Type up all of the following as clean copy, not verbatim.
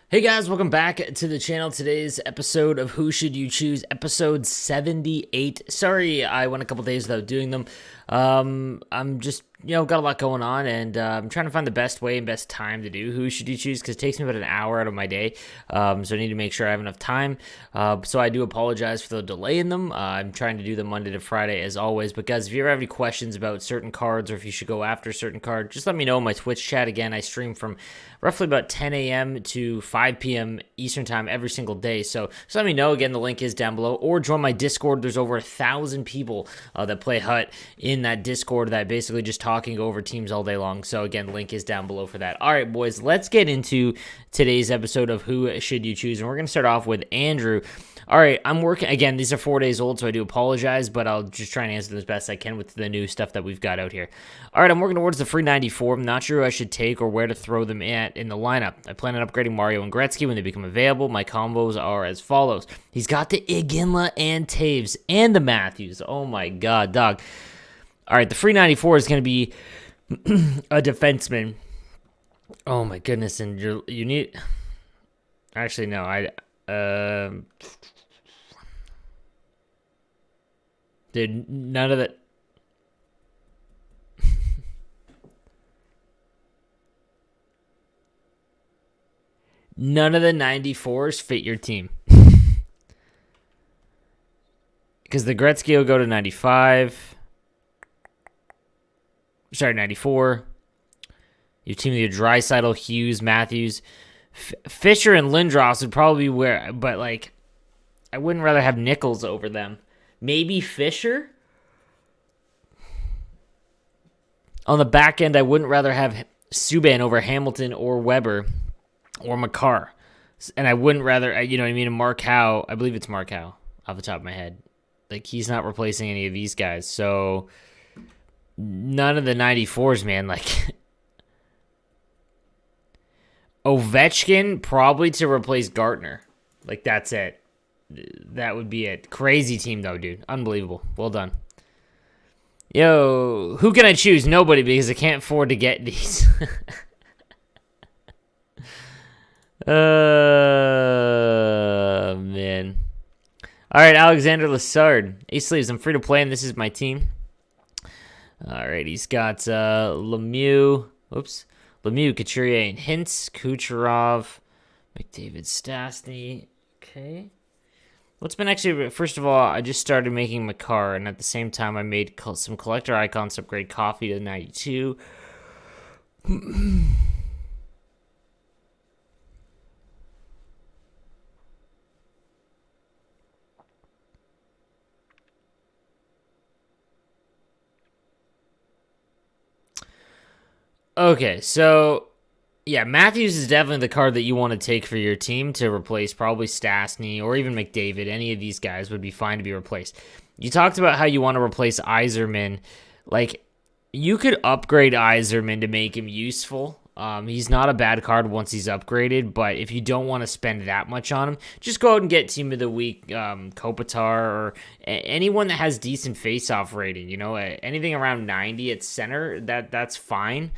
Hey guys, welcome back to the channel. Today's episode of Who Should You Choose, episode 78. Sorry, I went a couple days without doing them. I'm just, got a lot going on, and I'm trying to find the best way and best time to do Who Should You Choose, because it takes me about an hour out of my day, so I need to make sure I have enough time. So I do apologize for the delay in them. I'm trying to do them Monday to Friday, as always, but guys, if you ever have any questions about certain cards, or if you should go after a certain card, just let me know in my Twitch chat. Again, I stream from roughly about 10 a.m. to 5 p.m. Eastern time every single day. So just let me know. Again, the link is down below. Or join my Discord. There's over 1,000 people that play Hut in that Discord that basically just talking over teams all day long. So again, link is down below for that. All right, boys, let's get into today's episode of Who Should You Choose. And we're going to start off with Andrew. All right, I'm working, again, these are 4 days old, so I do apologize, but I'll just try and answer them as best I can with the new stuff that we've got out here. All right, I'm working towards the free 94. I'm not sure who I should take or where to throw them at in the lineup. I plan on upgrading Mario and Gretzky when they become available. My combos are as follows. He's got the Iginla and Taves and the Matthews. Oh my god, dog. All right, the free 94 is going to be a defenseman. Oh my goodness, and you need... Actually, no, Dude, none of that. None of the 94s fit your team. Because the Gretzky will go to 95. Sorry, 94. Your team of your Draisaitl, Hughes, Matthews. Fisher and Lindros would probably be where, but like, I wouldn't rather have Nichols over them. Maybe Fisher? On the back end, I wouldn't rather have Subban over Hamilton or Weber or Makar. And I wouldn't rather, you know what I mean, Mark Howe. I believe it's Mark Howe off the top of my head. Like, he's not replacing any of these guys. So, none of the 94s, man. Like, Ovechkin probably to replace Gartner. Like, that's it. That would be it. Crazy team, though, dude. Unbelievable. Well done. Yo, who can I choose? Nobody, because I can't afford to get these. Man. All right, Alexander Lassard. Ace Sleeves, I'm free to play, and this is my team. All right, he's got Lemieux. Oops. Lemieux, Couturier, and Hintz. Kucherov. McDavid, Stastny. Okay. What's been actually, first of all, I just started making Makar, and at the same time, I made some collector icons to upgrade Coffee to 92. Okay, so yeah, Matthews is definitely the card that you want to take for your team to replace probably Stastny or even McDavid. Any of these guys would be fine to be replaced. You talked about how you want to replace Yzerman. Like, you could upgrade Yzerman to make him useful. He's not a bad card once he's upgraded, but if you don't want to spend that much on him, just go out and get Team of the Week, Kopitar, or anyone that has decent face-off rating. Anything around 90 at center, that's fine.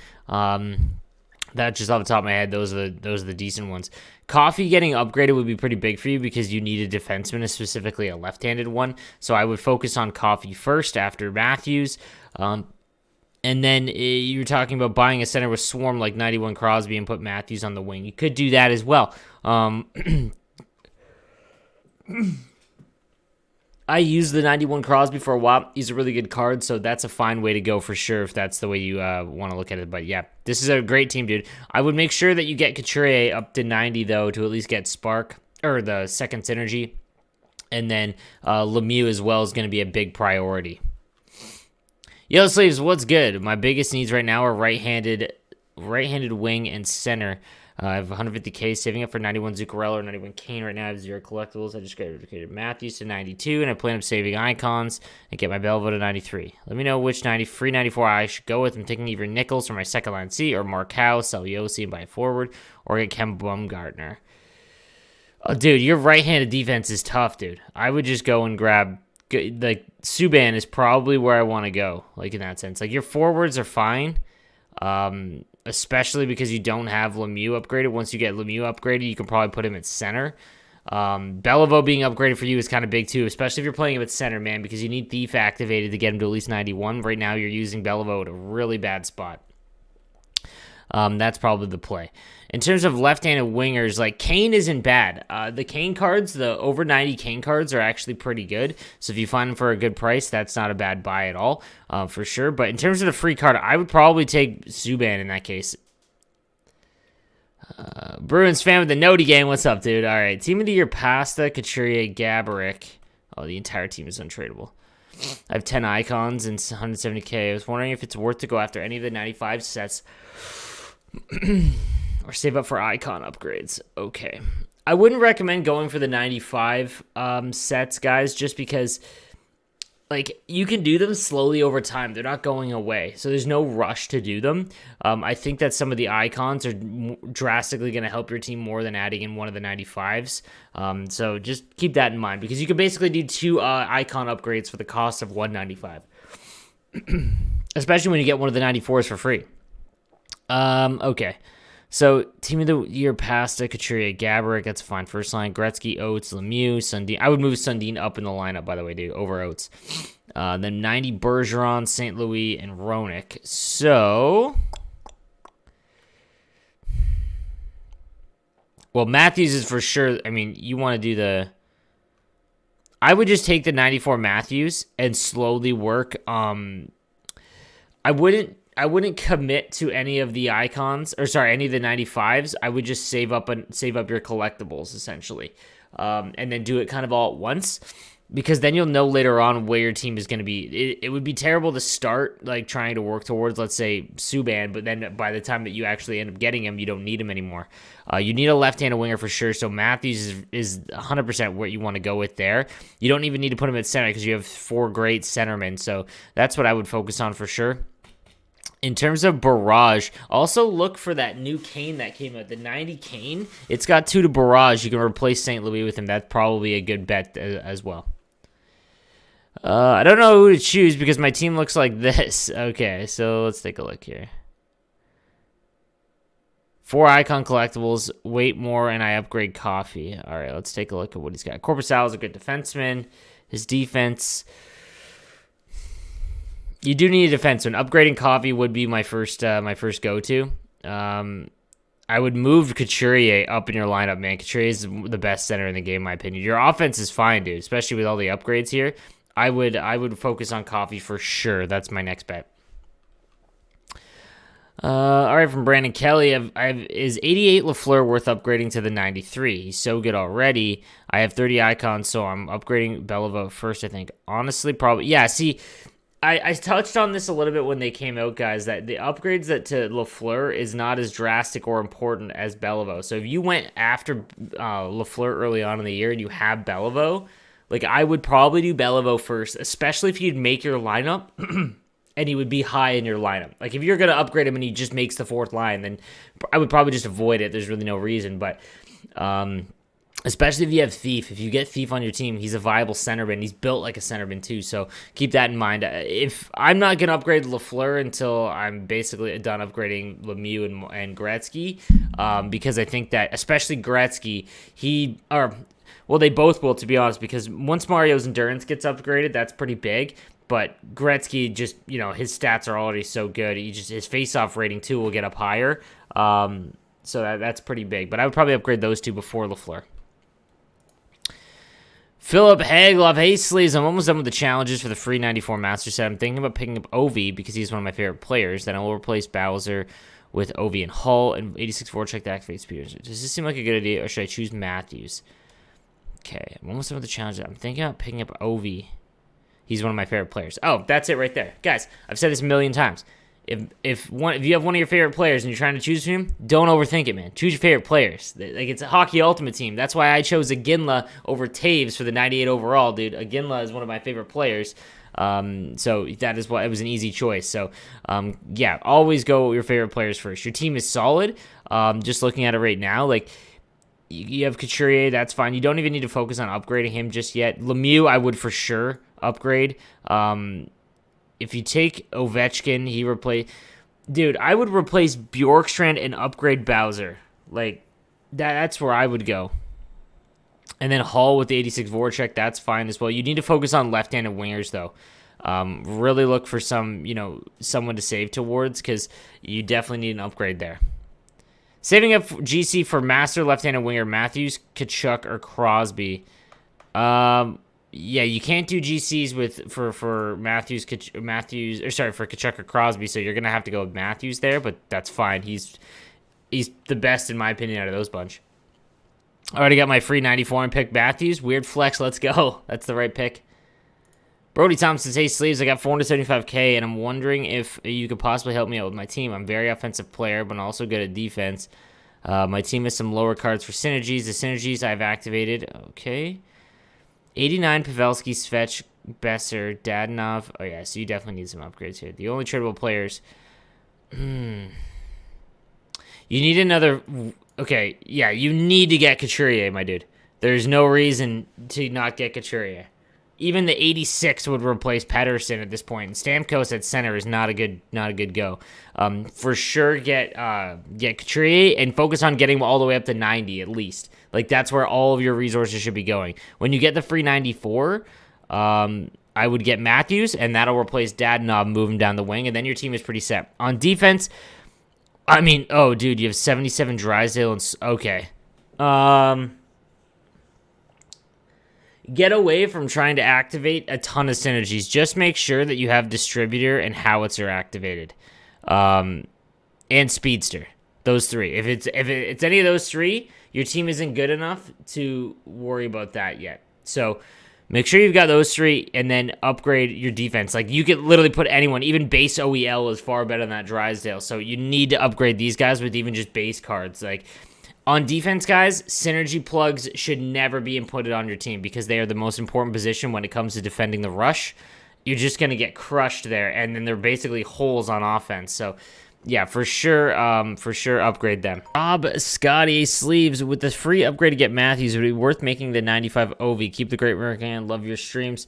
That just off the top of my head, those are the decent ones. Coffee getting upgraded would be pretty big for you because you need a defenseman, specifically a left-handed one. So I would focus on Coffee first after Matthews. And then you're talking about buying a center with Swarm like 91 Crosby and put Matthews on the wing. You could do that as well. I used the 91 Crosby for a while. He's a really good card, so that's a fine way to go for sure if that's the way you want to look at it. But yeah, this is a great team, dude. I would make sure that you get Couturier up to 90, though, to at least get Spark, or the second synergy. And then Lemieux as well is going to be a big priority. Yo, Sleeves, what's good? My biggest needs right now are right-handed wing and center. I have 150K saving up for 91 Zuccarello or 91 Kane right now. I have 0 collectibles. I just got educated Matthews to 92, and I plan on saving icons and get my Belleville to 93. Let me know which free 94 I should go with. I'm thinking either Nichols for my second line C or Mark Howe, sell Yossi and buy forward, or get Kem Bumgartner. Oh, dude, your right-handed defense is tough, dude. I would just go and grab... Like, Subban is probably where I want to go, like, in that sense. Like, your forwards are fine. especially because you don't have Lemieux upgraded. Once you get Lemieux upgraded, you can probably put him at center. Beliveau being upgraded for you is kind of big too, especially if you're playing him at center, man, because you need Thief activated to get him to at least 91. Right now, you're using Beliveau at a really bad spot. That's probably the play. In terms of left-handed wingers, like Kane isn't bad. The Kane cards, the over 90 Kane cards are actually pretty good. So if you find them for a good price, that's not a bad buy at all, for sure. But in terms of the free card, I would probably take Subban in that case. Bruins fan with the Noti game. What's up, dude? All right. Team of the year, Pasta, Couturier, Gaborik. Oh, the entire team is untradeable. I have 10 icons and 170K. I was wondering if it's worth to go after any of the 95 sets or save up for icon upgrades. Okay. I wouldn't recommend going for the 95 sets, guys, just because like you can do them slowly over time. They're not going away, so there's no rush to do them. I think that some of the icons are drastically going to help your team more than adding in one of the 95s. So just keep that in mind because you can basically do 2 icon upgrades for the cost of 195, especially when you get one of the 94s for free. Okay. So, team of the year, Pasta, Couturier, Gaborik, that's fine. First line, Gretzky, Oates, Lemieux, Sundin. I would move Sundin up in the lineup, by the way, dude, over Oates. Then 90, Bergeron, St. Louis, and Roenick. So, well, Matthews is for sure. I mean, you want to do the... I would just take the 94 Matthews and slowly work. I wouldn't commit to any of the icons, or sorry, any of the 95s. I would just save up your collectibles essentially, and then do it kind of all at once, because then you'll know later on where your team is going to be. It would be terrible to start like trying to work towards, let's say, Subban, but then by the time that you actually end up getting him, you don't need him anymore. You need a left-handed winger for sure, so Matthews is 100% what you want to go with there. You don't even need to put him at center because you have 4 great centermen, so that's what I would focus on for sure. In terms of barrage, also look for that new Kane that came out, the 90 Kane. It's got 2 to barrage. You can replace St. Louis with him. That's probably a good bet as well. I don't know who to choose because my team looks like this. Okay, so let's take a look here. 4 icon collectibles, wait more, and I upgrade coffee. All right, let's take a look at what he's got. Corpusal is a good defenseman. His defense... You do need a defenseman. Upgrading coffee would be my first go-to. I would move Couturier up in your lineup, man. Couturier is the best center in the game, in my opinion. Your offense is fine, dude, especially with all the upgrades here. I would focus on coffee for sure. That's my next bet. All right, from Brandon Kelly, is 88 Lafleur worth upgrading to the 93? He's so good already. I have 30 icons, so I'm upgrading Beliveau first, I think. Honestly, probably. Yeah, see... I touched on this a little bit when they came out, guys, that the upgrades to Lafleur is not as drastic or important as Beliveau. So if you went after Lafleur early on in the year and you have Beliveau, like I would probably do Beliveau first, especially if you'd make your lineup and he would be high in your lineup. Like if you're going to upgrade him and he just makes the 4th line, then I would probably just avoid it. There's really no reason, but... especially if you have Thief. If you get Thief on your team, he's a viable centerman. He's built like a centerman too, so keep that in mind. If I'm not going to upgrade Lafleur until I'm basically done upgrading Lemieux and Gretzky, because I think that, especially Gretzky, they both will, to be honest, because once Mario's endurance gets upgraded, that's pretty big. But Gretzky just, his stats are already so good. His face-off rating too will get up higher. So that's pretty big. But I would probably upgrade those 2 before Lafleur. Philip Hagelov, hey Sleeves, I'm almost done with the challenges for the free 94 Master Set. I'm thinking about picking up Ovi because he's one of my favorite players. Then I will replace Bowser with Ovi and Hull and 86 Voracek to activate Spears. Does this seem like a good idea, or should I choose Matthews? Okay, I'm almost done with the challenges. I'm thinking about picking up Ovi. He's one of my favorite players. Oh, that's it right there. Guys, I've said this a million times. If you have one of your favorite players and you're trying to choose from him, don't overthink it, man. Choose your favorite players. Like, it's a Hockey Ultimate Team. That's why I chose Iginla over Taves for the 98 overall, dude. Iginla is one of my favorite players. So that is why it was an easy choice. So, yeah, always go with your favorite players first. Your team is solid. Just looking at it right now, like, you have Couturier, that's fine. You don't even need to focus on upgrading him just yet. Lemieux, I would for sure upgrade. If you take Ovechkin, Dude, I would replace Bjorkstrand and upgrade Bowser. Like, that's where I would go. And then Hall with the 86 Voracek, that's fine as well. You need to focus on left-handed wingers, though. Really look for someone to save towards, because you definitely need an upgrade there. Saving up GC for master left-handed winger Matthews, Kachuk, or Crosby. Yeah, you can't do GCs for Matthews, for Kachuk or Crosby, so you're gonna have to go with Matthews there, but that's fine. He's the best in my opinion out of those bunch. I already got my free 94 and pick Matthews. Weird flex, let's go. That's the right pick. Brody Thompson says, hey, Sleeves, I got 475K, and I'm wondering if you could possibly help me out with my team. I'm a very offensive player, but I'm also good at defense. My team has some lower cards for synergies. The synergies I've activated. Okay. 89, Pavelski, Svech, Besser, Dadonov. Oh, yeah, so you definitely need some upgrades here. The only tradable players. You need another. Okay, yeah, you need to get Couturier, my dude. There's no reason to not get Couturier. Even the 86 would replace Pettersson at this point. And Stamkos at center is not a good go. For sure, get Couturier and focus on getting all the way up to 90 at least. Like, that's where all of your resources should be going. When you get the free 94, I would get Matthews, and that'll replace Dadonov, move him down the wing, and then your team is pretty set. On defense, I mean, oh, dude, you have 77 Drysdale and okay. Get away from trying to activate a ton of synergies. Just make sure that you have Distributor and Howitzer activated, and Speedster. Those three. If it's any of those three, your team isn't good enough to worry about that yet. So make sure you've got those three, and then upgrade your defense. Like, you could literally put anyone. Even base OEL is far better than that Drysdale. So you need to upgrade these guys with even just base cards. Like, on defense, guys, synergy plugs should never be inputted on your team because they are the most important position when it comes to defending the rush. You're just going to get crushed there, and then they're basically holes on offense. So, yeah, for sure upgrade them. Rob Scotty Sleeves, with the free upgrade to get Matthews, would it be worth making the 95 OV? Keep the great work and love your streams.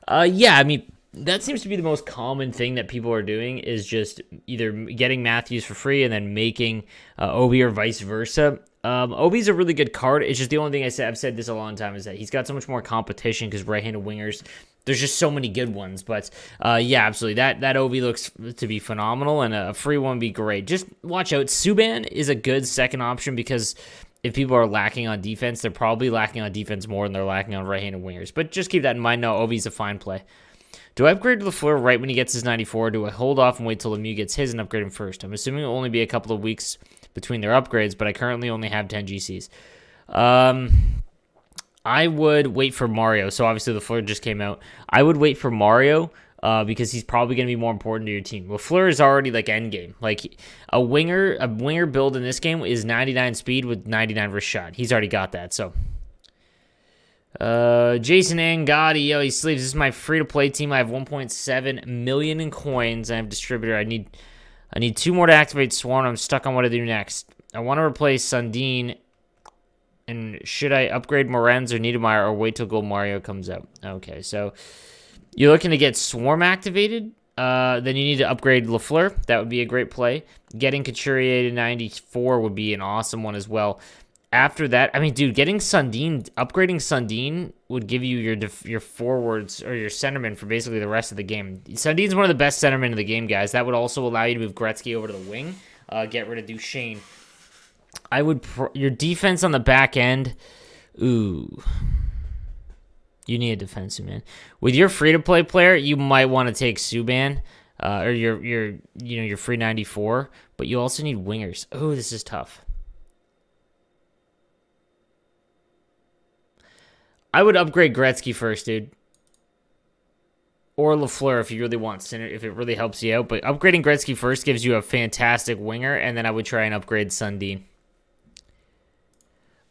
Yeah, I mean, that seems to be the most common thing that people are doing, is just either getting Matthews for free and then making OV, or vice versa. OB's a really good card. It's just the only thing I've said this a long time, is that he's got so much more competition because right-handed wingers, there's just so many good ones. But yeah, absolutely, that OB looks to be phenomenal, and a free one would be great. Just watch out. Subban is a good second option, because if people are lacking on defense, they're probably lacking on defense more than they're lacking on right-handed wingers. But just keep that in mind. No, OB's a fine play. Do I upgrade Lafleur right when he gets his 94, or do I hold off and wait till Lemieux gets his and upgrade him first? I'm assuming it will only be a couple of weeks between their upgrades, but I currently only have 10 GCs. I would wait for Mario. So obviously Lafleur just came out. I would wait for Mario because he's probably going to be more important to your team. Lafleur is already like endgame. Like, a winger build in this game is 99 speed with 99 wrist shot. He's already got that. So Jason Angotti, yo, he sleeps. This is my free-to-play team. I have 1.7 million in coins. I have Distributor. I need 2 more to activate Swarm. I'm stuck on what to do next. I want to replace Sundin. And should I upgrade Morenz or Niedermeyer, or wait till Gold Mario comes out? Okay, so you're looking to get Swarm activated. Then you need to upgrade Lafleur. That would be a great play. Getting Couturier to 94 would be an awesome one as well. After that, I mean, dude, upgrading Sundin would give you your forwards or your centerman for basically the rest of the game. Sundin's one of the best centermen in the game, guys. That would also allow you to move Gretzky over to the wing, get rid of Duchesne. Your defense on the back end, ooh, you need a defensive man. With your free-to-play player, you might want to take Subban, or your free 94, but you also need wingers. Oh, this is tough. I would upgrade Gretzky first, dude. Or Lafleur if you really want center, if it really helps you out. But upgrading Gretzky first gives you a fantastic winger, and then I would try and upgrade Sundin.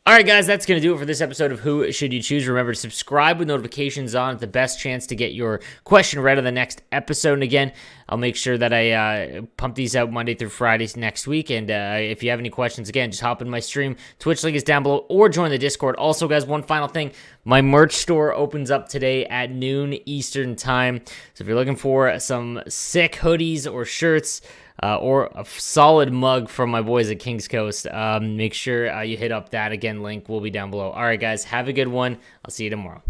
All right, guys, that's going to do it for this episode of Who Should You Choose. Remember to subscribe with notifications on. It's the best chance to get your question read on the next episode. And again, I'll make sure that I pump these out Monday through Fridays next week. And if you have any questions, again, just hop in my stream. Twitch link is down below, or join the Discord. Also, guys, one final thing. My merch store opens up today at noon Eastern time. So if you're looking for some sick hoodies or shirts, or a solid mug from my boys at Kings Coast, make sure you hit up that. Again, link will be down below. All right, guys, have a good one. I'll see you tomorrow.